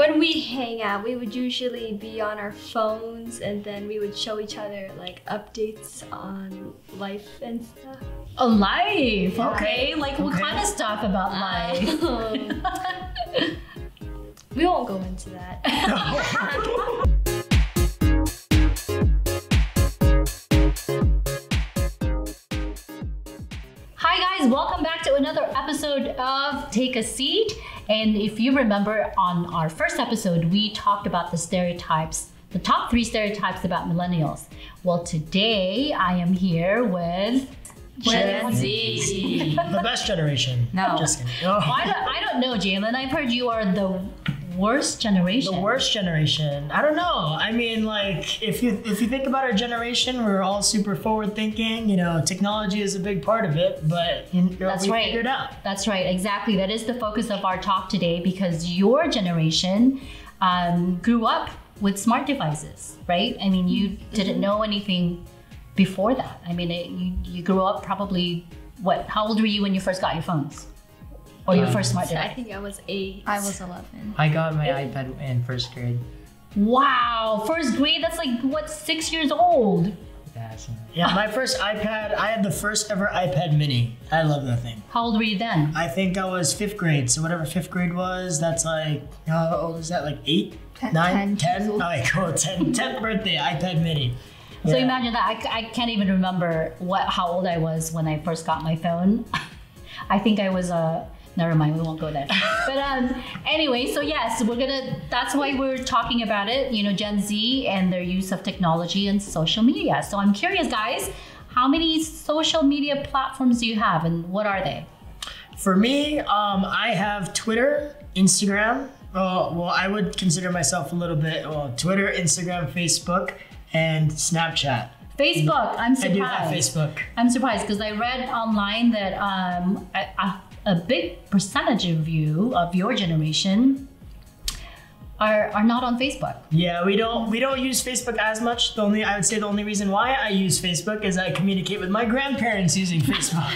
when we hang out, we would usually be on our phones, and then we would show each other like updates on life and stuff. Oh, life. Yeah. Okay. Like what kind of stuff about life? We won't go into that. Hi guys, welcome back to another episode of Take a Seat. And if you remember on our first episode, we talked about the stereotypes, the top 3 stereotypes about millennials. Well, today I am here with Gen Z. The best generation. No. Just kidding. Oh. I don't know, Jalen. I've heard you are the worst generation. The worst generation. I don't know. I mean, like, if you think about our generation, we're all super forward thinking. You know, technology is a big part of it, but That's we right. figured it out. That's right. Exactly. That is the focus of our talk today, because your generation grew up with smart devices, right? I mean, you didn't know anything before that. I mean, you grew up probably, what? How old were you when you first got your phones? Or your first smart device? I think I was 8. I was 11. I got my iPad in first grade. Wow, first grade? That's like, what, 6 years old? Yeah, my first iPad, I had the first ever iPad mini. I love that thing. How old were you then? I think I was 5th grade, so whatever 5th grade was, that's like, how old is that, like 8? 9? 10? All right, cool, 10th birthday, iPad mini. So Yeah. imagine that. I can't even remember how old I was when I first got my phone. I think I was never mind, we won't go there. But anyway, so yes, that's why we're talking about it, you know, Gen Z and their use of technology and social media. So I'm curious, guys, how many social media platforms do you have and what are they? For me, I have Twitter, Instagram. Well, I would consider myself a little bit, Twitter, Instagram, Facebook, and Snapchat. Facebook, I'm surprised. I do have Facebook. I'm surprised because I read online that a big percentage of you, of your generation, are not on Facebook. Yeah, we don't use Facebook as much. I would say the only reason why I use Facebook is I communicate with my grandparents using Facebook.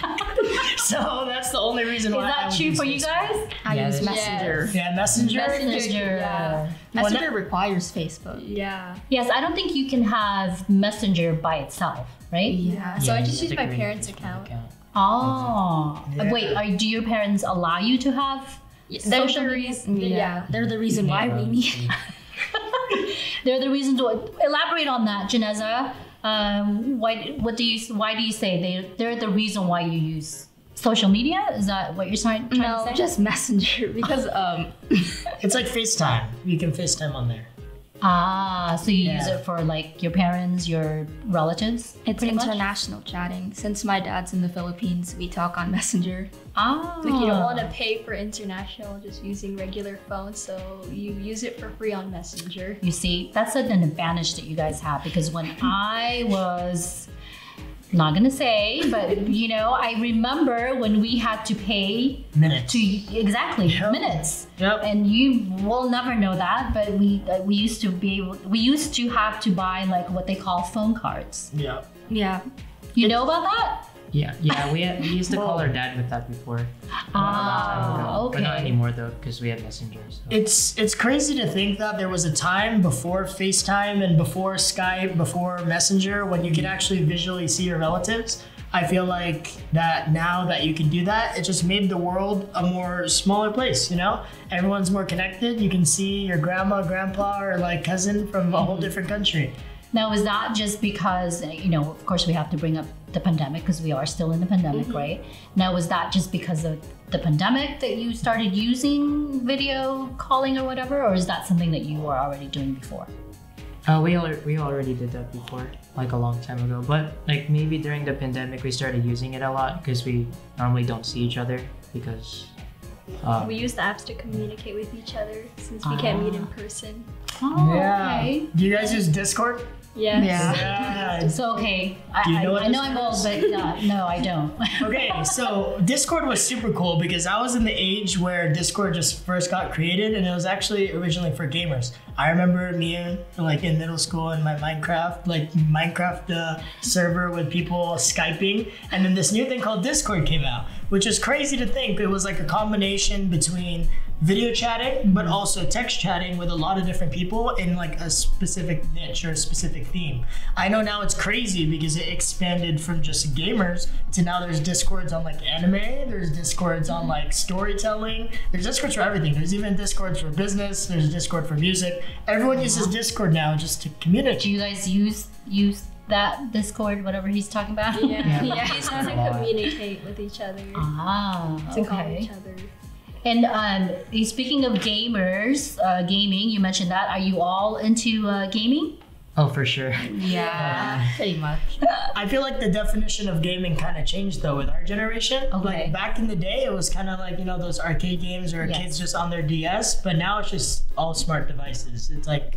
So that's the only reason why. Is that true for you guys? I use Messenger. Yeah, Messenger. Yeah. Messenger requires Facebook. Yeah. Yes, I don't think you can have Messenger by itself, right? Yeah. So I just use my parents' account. Oh, Yeah. wait, do your parents allow you to have social media? Yeah. They're the reason why we need it. They're the reason to elaborate on that, Janeza. Why do you say they're the reason why you use social media? Is that what you're trying to say? Just Messenger because It's like FaceTime. You can FaceTime on there. Ah, so you use Yeah. it for like your parents, your relatives? it's pretty much? international chatting. Since my dad's in the Philippines, we talk on Messenger. Ah. Like you don't want to pay for international just using regular phones, so you use it for free on Messenger. You see, that's an advantage that you guys have, because when I was, not gonna say, but you know, I remember when we had to pay Minutes. Yep. minutes. Yep. And you will never know that, but we used to have to buy like what they call phone cards. Yeah. Yeah. You know about that? Yeah, we used to call our dad with that before. Ah, But not okay. anymore though, because we have Messenger. So. It's crazy to think that there was a time before FaceTime and before Skype, before Messenger, when you could actually visually see your relatives. I feel like that now that you can do that, it just made the world a more smaller place, you know? Everyone's more connected. You can see your grandma, grandpa, or like cousin from a whole different country. Now, is that just because, you know, of course we have to bring up the pandemic because we are still in the pandemic, right? Now, was that just because of the pandemic that you started using video calling or whatever, or is that something that you were already doing before? We already did that before, like a long time ago. But like maybe during the pandemic, we started using it a lot because we normally don't see each other because. We use the apps to communicate with each other since we can't meet in person. Oh, Yeah. okay. Do you guys use Discord? Yes. Yeah. So, okay, Do you know what I know I'm Discord old, but no, I don't. Okay, so Discord was super cool because I was in the age where Discord just first got created, and it was actually originally for gamers. I remember me like in middle school in my Minecraft server with people Skyping, and then this new thing called Discord came out, which is crazy to think. It was like a combination between video chatting, but also text chatting with a lot of different people in like a specific niche or a specific theme. I know now it's crazy because it expanded from just gamers to now there's discords on like anime, there's discords on like storytelling, there's discords for everything. There's even discords for business, there's a discord for music. Everyone uses Discord now just to communicate. Do you guys use that Discord, whatever he's talking about? Yeah. Yeah. Just to communicate with each other. To call Okay. each other. And speaking of gamers, gaming, you mentioned that. Are you all into gaming? Oh, for sure. Yeah, pretty much. I feel like the definition of gaming kind of changed though with our generation. Okay. Like back in the day, it was kind of like, you know, those arcade games or Yes. kids just on their DS, but now it's just all smart devices. It's like, what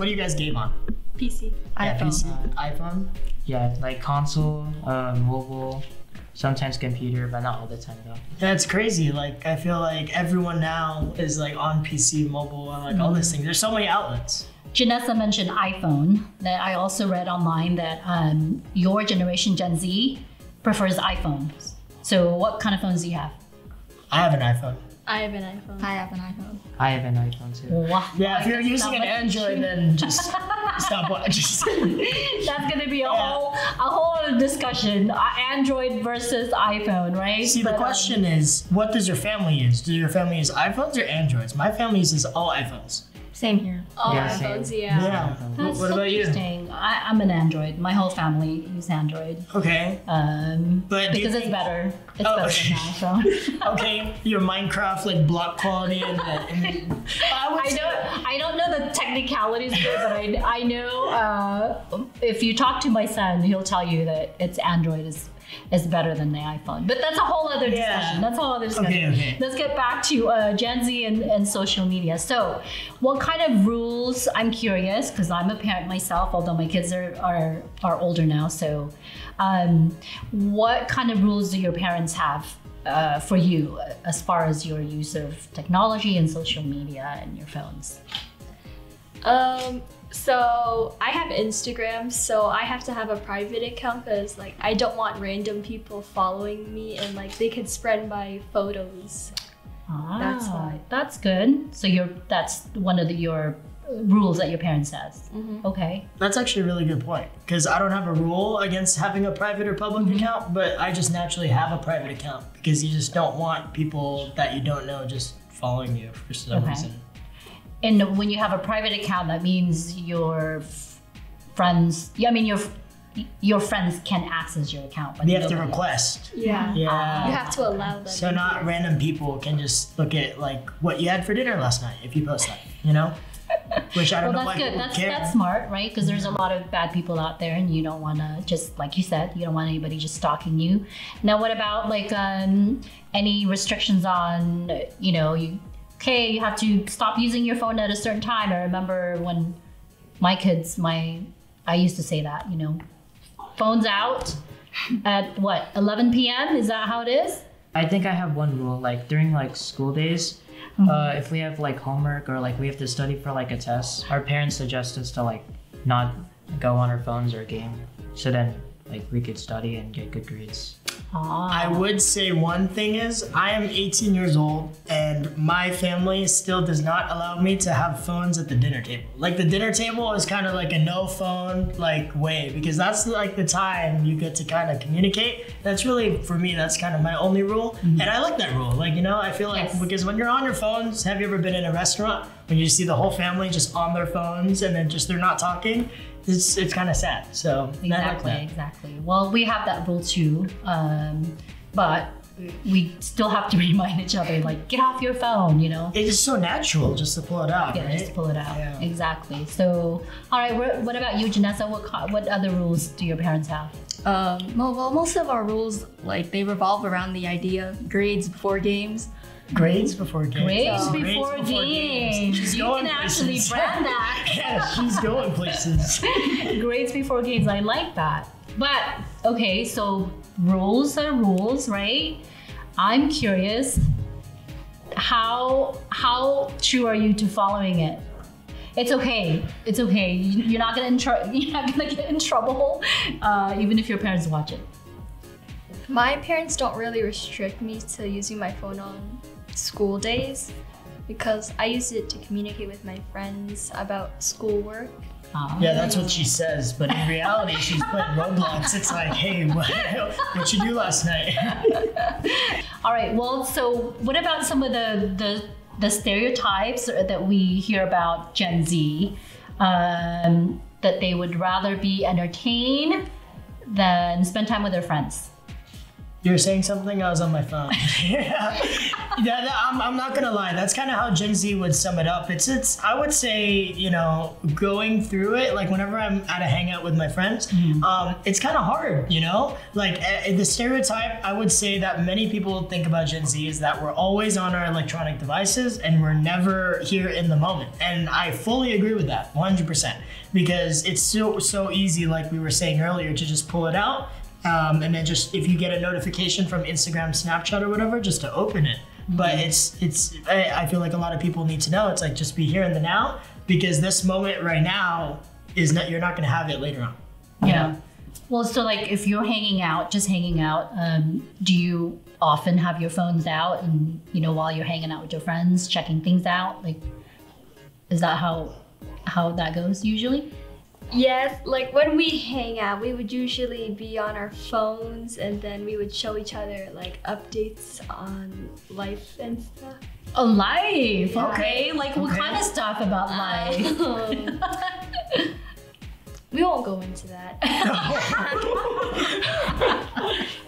do you guys game on? PC. Yeah, iPhone. PC, iPhone. Yeah, like console, mobile, sometimes computer, but not all the time though. That's crazy. Like, I feel like everyone now is like on PC, mobile, and like all these things. There's so many outlets. Janessa mentioned iPhone. That I also read online that your generation, Gen Z, prefers iPhones. So what kind of phones do you have? I have an iPhone. I have an iPhone. I have an iPhone. I have an iPhone too. Wow. Yeah, if you're using an much Android, then just stop watching. That's gonna be a whole discussion. Android versus iPhone, right? See, the question is, what does your family use? Do your family use iPhones or Androids? My family uses all iPhones. Same here. All Yeah, iPhones, same. yeah. Yeah. That's What so about you? interesting. I'm an Android. My whole family use Android. Okay. But do you Because it's think- better. It's Oh. better than iPhone. Okay, your Minecraft like block quality and I don't know the technicalities of it, but I know if you talk to my son, he'll tell you that it's Android is better than the iPhone. But that's a whole other discussion. Yeah. That's a whole other discussion. Okay. Let's get back to Gen Z and social media. So, what kind of rules? I'm curious because I'm a parent myself, although my kids are older now. So, what kind of rules do your parents have for you as far as your use of technology and social media and your phones? So I have Instagram, so I have to have a private account because like I don't want random people following me and like they could spread my photos. That's why. That's good. So that's one of your rules that your parents says. Okay. That's actually a really good point because I don't have a rule against having a private or public account, but I just naturally have a private account because you just don't want people that you don't know just following you for some Okay. reason. And when you have a private account, that means your friends. I mean your friends can access your account, but You have to nobody else. request. Yeah. Yeah. You have to allow them. So not random people can just look at like what you had for dinner last night if you post that, you know? Which I don't Well, know that's why good. people That's care. smart, right? Because there's a lot of bad people out there, and you don't want to just, like you said, you don't want anybody just stalking you. Now, what about like any restrictions on, you have to stop using your phone at a certain time? I remember when my kids, I used to say that, phones out at what, 11 p.m. Is that how it is? I think I have one rule, like during like school days, if we have like homework or like we have to study for like a test, our parents suggest us to like not go on our phones or game. So then like we could study and get good grades. I would say one thing is I am 18 years old and my family still does not allow me to have phones at the dinner table. Like the dinner table is kind of like a no phone like way because that's like the time you get to kind of communicate. That's really, for me, that's kind of my only rule. And I like that rule. Like, I feel like Yes. because when you're on your phones, have you ever been in a restaurant when you see the whole family just on their phones and then just they're not talking? It's kind of sad. So I like that. Exactly. Well, we have that rule too, but we still have to remind each other, like, get off your phone, It's just so natural just to pull it out, Yeah, right? just pull it out. Yeah. Exactly. So, all right. What about you, Janessa? What other rules do your parents have? Well, most of our rules, like, they revolve around the idea grades before games. Grades before games. Grades So, before games. She's You going can actually places. brand that. Yeah, she's going places. Grades before games. I like that. But okay, so rules are rules, right? I'm curious. How true are you to following it? It's okay. It's okay. You're not gonna get in trouble, even if your parents watch it. My parents don't really restrict me to using my phone on school days. because I use it to communicate with my friends about schoolwork. Yeah, that's what she says, but in reality, she's playing Roblox. It's like, hey, what you do last night? All right. Well, so what about some of the stereotypes that we hear about Gen Z? That they would rather be entertained than spend time with their friends. You were saying something? I was on my phone. Yeah, I'm not gonna lie. That's kind of how Gen Z would sum it up. It's. I would say, you know, going through it, like whenever I'm at a hangout with my friends, it's kind of hard, you know. Like the stereotype, I would say that many people think about Gen Z is that we're always on our electronic devices and we're never here in the moment. And I fully agree with that, 100%, because it's so easy, like we were saying earlier, to just pull it out. And then just if you get a notification from Instagram, Snapchat, or whatever, just to open it. But I feel like a lot of people need to know, it's like just be here in the now, because this moment right now is not, you're not going to have it later on. Yeah. Well, so like if you're just hanging out, do you often have your phones out and, you know, while you're hanging out with your friends, checking things out? Like, is that how that goes usually? Yes, like when we hang out, we would usually be on our phones and then we would show each other like updates on life and stuff. Oh, life. Yeah. Okay. Like what kind of stuff about life? We won't go into that.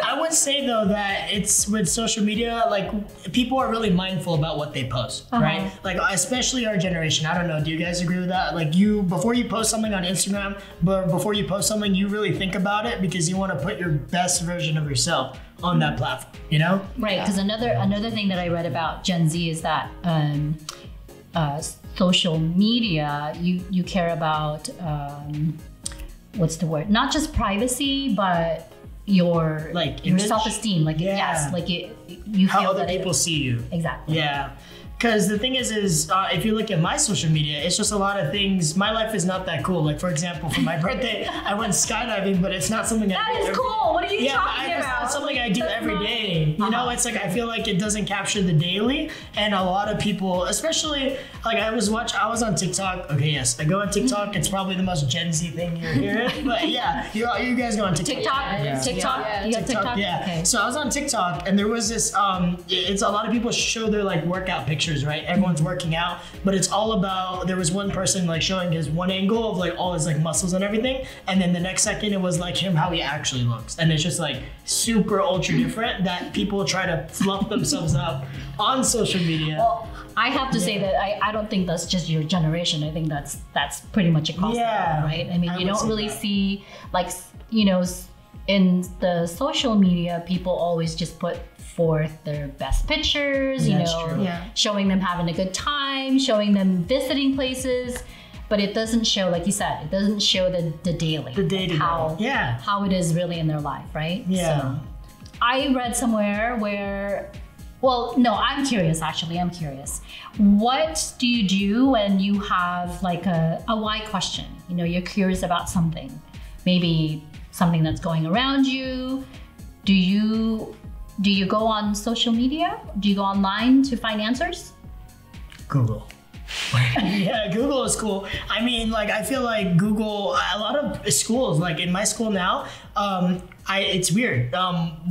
I would say though that it's with social media, like people are really mindful about what they post, right? Like especially our generation. I don't know. Do you guys agree with that? Like before you post something on Instagram, but before you post something, you really think about it because you want to put your best version of yourself on that platform, you know? Right. Because another thing that I read about Gen Z is that social media, you care about what's the word? Not just privacy, but your self-esteem. Like yes, like you how feel other that people see you. Exactly. Yeah. Because the thing is if you look at my social media, it's just a lot of things. My life is not that cool. Like, for example, for my birthday, I went skydiving, but it's not something That is cool. What are you talking it's about? not something I do every day. You know, it's like I feel like it doesn't capture the daily. And a lot of people, especially, like I was on TikTok. Okay, yes, I go on TikTok. It's probably the most Gen Z thing you're hearing. But yeah, you guys go on TikTok. TikTok? You have TikTok? Yeah. Okay. So I was on TikTok, and there was this. It's a lot of people show their like workout pictures, right? Everyone's working out, but it's all about. There was one person like showing his one angle of like all his like muscles and everything, and then the next second it was like him how he actually looks, and it's just like super ultra different that people try to fluff themselves up on social media. Well, I have to say that I don't think that's just your generation. I think that's pretty much across the board, right? I mean, you don't really see like, you know, in the social media, people always just put forth their best pictures, you know, showing them having a good time, showing them visiting places, but it doesn't show, like you said, it doesn't show the daily, how it is really in their life, right? Yeah. So I read somewhere where, well, no, I'm curious. What do you do when you have like a why question? You know, you're curious about something, maybe something that's going around you. Do you go on social media? Do you go online to find answers? Google. Yeah, Google is cool. I mean, like, I feel like Google, a lot of schools, like in my school now, it's weird.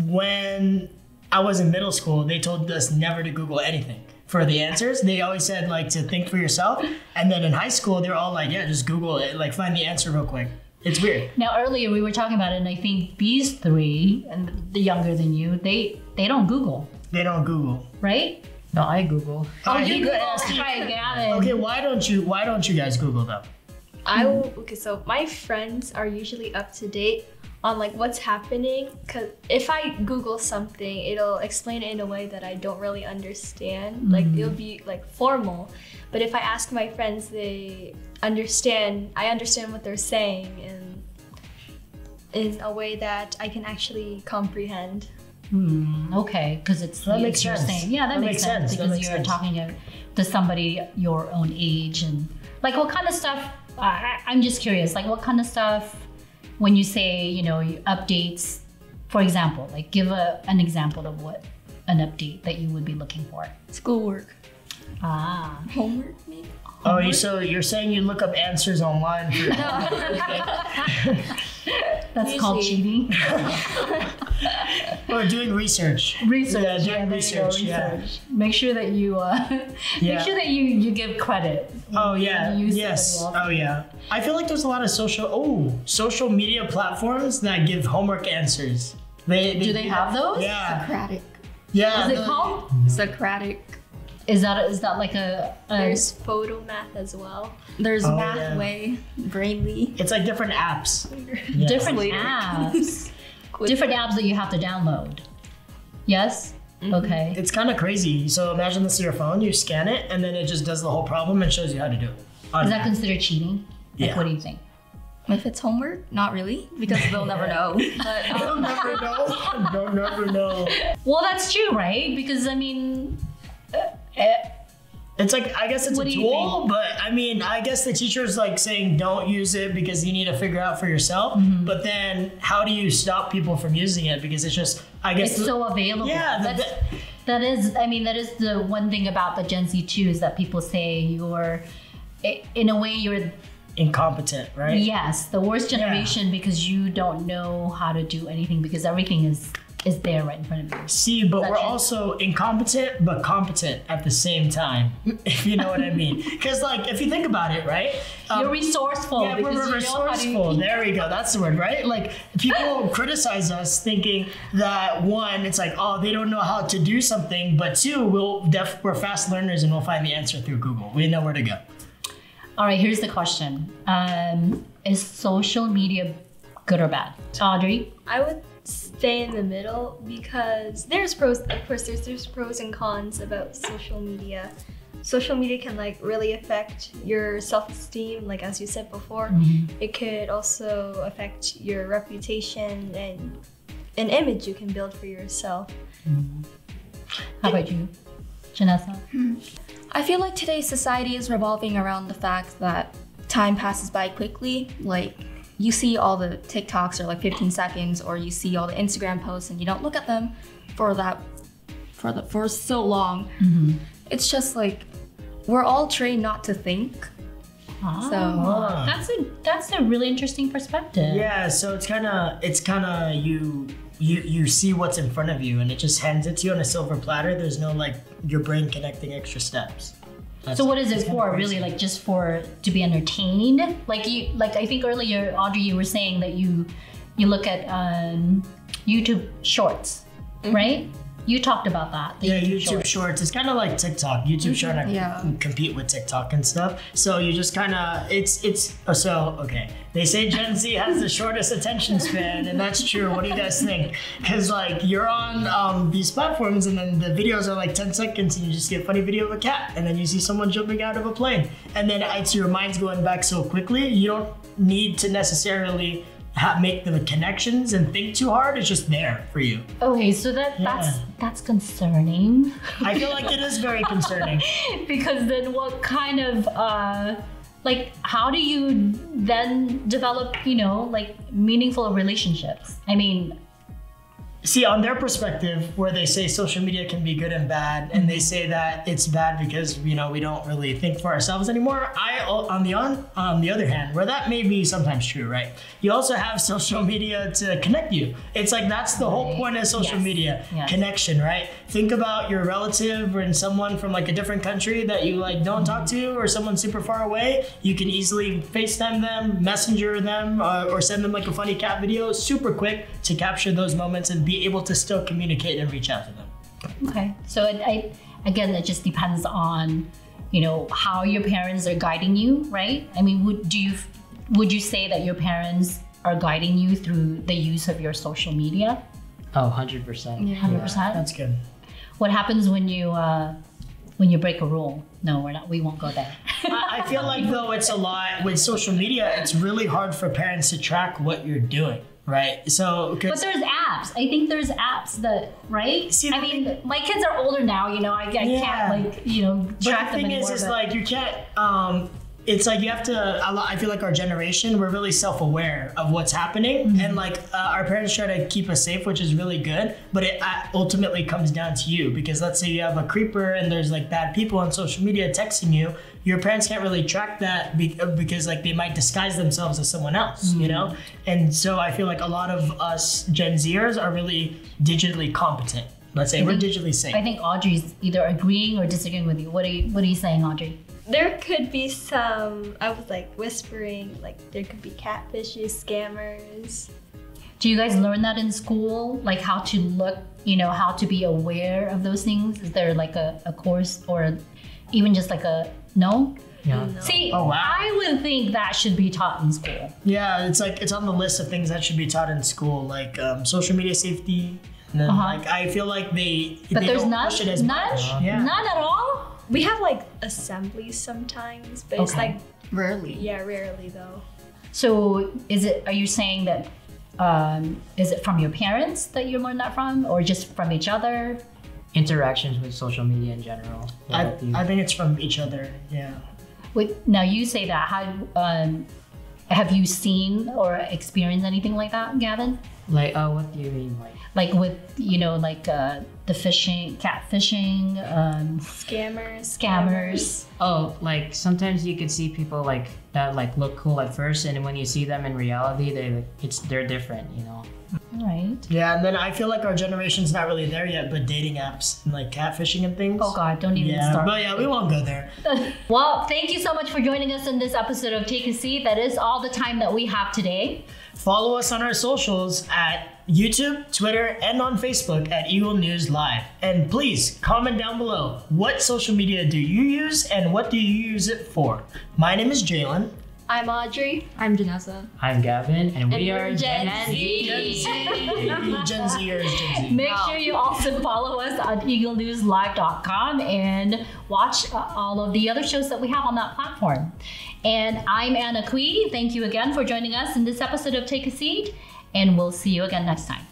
When I was in middle school, they told us never to Google anything for the answers. They always said like to think for yourself. And then in high school, they're all like, yeah, just Google it, like find the answer real quick. It's weird. Now, earlier we were talking about it, and I think these three, and the younger than you, they don't Google. They don't Google. Right? No, I Google. Oh, you Google. Right, got it. Okay, why don't you guys Google them? Okay, so my friends are usually up to date on like what's happening, because if I Google something, it'll explain it in a way that I don't really understand. Like it'll be like formal, but if I ask my friends, I understand what they're saying in a way that I can actually comprehend. Okay, because it's that makes sense. Yeah, that makes sense because you're talking to somebody your own age, and like what kind of stuff. I'm just curious, like what kind of stuff when you say, you know, updates, for example, like give an example of what an update that you would be looking for. Schoolwork. Ah. Homework, maybe? Oh, so you're saying you look up answers online? For That's called cheating. or doing research. Research. Yeah, doing there you go, research. Yeah. research. Make sure that you make sure that you give credit. Oh yeah. You use Yes. somebody else. Oh yeah. I feel like there's a lot of social media platforms that give homework answers. Do they have those? Yeah. Socratic. Yeah. Is it called? Socratic. Is that like a There's photo math as well. There's Oh, yeah. Mathway, Brainly. It's like different apps. Yeah. different apps? Different apps that you have to download. Yes? Okay. It's kind of crazy. So imagine this is your phone, you scan it, and then it just does the whole problem and shows you how to do it. Is that considered cheating? Like, Yeah. what do you think? If it's homework, not really, because they'll never know. But You'll never know. You'll never know. Well, that's true, right? Because I mean, It's like, I guess it's What a do you tool, think? but I mean, I guess the teacher's like saying don't use it because you need to figure out for yourself. Mm-hmm. But then how do you stop people from using it? Because it's just, I guess. it's so available. Yeah. That is the one thing about the Gen Z too, is that people say in a way you're incompetent, right? yes, the worst generation because you don't know how to do anything because everything is there right in front of you. See, but that we're true? also incompetent but competent at the same time, if you know what I mean. Because, like, if you think about it, right? You're resourceful. Yeah, because we're you know how to- resourceful. There we go. That's the word, right? Like, people criticize us thinking that, one, it's like, oh, they don't know how to do something, but two, we're fast learners and we'll find the answer through Google. We know where to go. All right, here's the question. Is social media good or bad? Audrey? I would stay in the middle because there's pros. Of course, there's pros and cons about social media. Social media can like really affect your self-esteem, like as you said before. It could also affect your reputation and an image you can build for yourself. How about you, Janessa? I feel like today's society is revolving around the fact that time passes by quickly. Like, you see all the TikToks are like 15 seconds, or you see all the Instagram posts and you don't look at them for so long. It's just like we're all trained not to think. Oh, that's a really interesting perspective. Yeah, so it's kind of you see what's in front of you and it just hands it to you on a silver platter. There's no like your brain connecting extra steps. So what is it for? Really, like just to be entertained? Like I think earlier, Audrey, you were saying that you look at YouTube Shorts, right? You talked about that. the Yeah, YouTube Shorts. It's kind of like TikTok. YouTube's trying to Yeah. compete with TikTok and stuff. So you just kind of, okay. They say Gen Z has the shortest attention span, and that's true. What do you guys think? Because like you're on these platforms, and then the videos are like 10 seconds, and you just get a funny video of a cat, and then you see someone jumping out of a plane, and then it's your mind's going back so quickly. You don't need to necessarily make the connections and think too hard. It's just there for you. Okay, so that's concerning. I feel like it is very concerning. Because then what kind of like how do you then develop, like meaningful relationships? I mean, See, on their perspective, where they say social media can be good and bad, and they say that it's bad because we don't really think for ourselves anymore. On the other hand, where that may be sometimes true, right? You also have social media to connect you. It's like that's the whole point of social media, connection, right? Think about your relative or someone from like a different country that you like don't talk to, or someone super far away. You can easily FaceTime them, messenger them, or send them like a funny cat video, super quick to capture those moments and be able to still communicate and reach out to them. Okay, so again, it just depends on, how your parents are guiding you, right? I mean, would you say that your parents are guiding you through the use of your social media? Oh, 100%. 100%. That's good. What happens when you break a rule? No, we won't go there. I feel like though it's a lot with social media. It's really hard for parents to track what you're doing. Right. So, but there's apps. I think there's apps that, right? See, I mean, my kids are older now. I can't track them anymore. But the thing is like you can't. it's like you have to, I feel like our generation, we're really self-aware of what's happening, and like our parents try to keep us safe, which is really good, but it ultimately comes down to you, because let's say you have a creeper and there's like bad people on social media texting you, your parents can't really track that because like they might disguise themselves as someone else, you know? And so I feel like a lot of us Gen Zers are really digitally competent. Let's say we're digitally safe. I think Audrey's either agreeing or disagreeing with you. What are you saying, Audrey? There could be some, I was like whispering, like there could be catfishes, scammers. Do you guys learn that in school? Like how to look, how to be aware of those things? Is there like a course or even just like no? Yeah. No. See, Oh, wow. I would think that should be taught in school. Yeah, it's on the list of things that should be taught in school, like social media safety. And then like I feel like But they there's don't none? push it as None? much. Yeah. None at all? We have like assemblies sometimes, but it's Okay. like, Rarely. yeah, rarely though. So are you saying that, is it from your parents that you learned that from, or just from each other? Interactions with social media in general. I think it's from each other. Yeah. Now you say that, have you seen or experienced anything like that, Gavin? Like, what do you mean? Like with, the catfishing, scammers. Oh, like sometimes you could see people like that like look cool at first, and when you see them in reality, they're different, All right. Yeah, and then I feel like our generation's not really there yet, but dating apps and like catfishing and things. Oh God, don't even Yeah, start. but yeah, we won't go there. Well, thank you so much for joining us in this episode of Take a Seat. That is all the time that we have today. Follow us on our socials at YouTube, Twitter, and on Facebook at Eagle News Live. And please comment down below, what social media do you use and what do you use it for? My name is Jalen. I'm Audrey. I'm Janessa. I'm Gavin, and we are we're Gen Z. Gen Zers, Gen Z. Make sure you also follow us on eaglenewslive.com and watch all of the other shows that we have on that platform. And I'm Anna Kui. Thank you again for joining us in this episode of Take a Seat, and we'll see you again next time.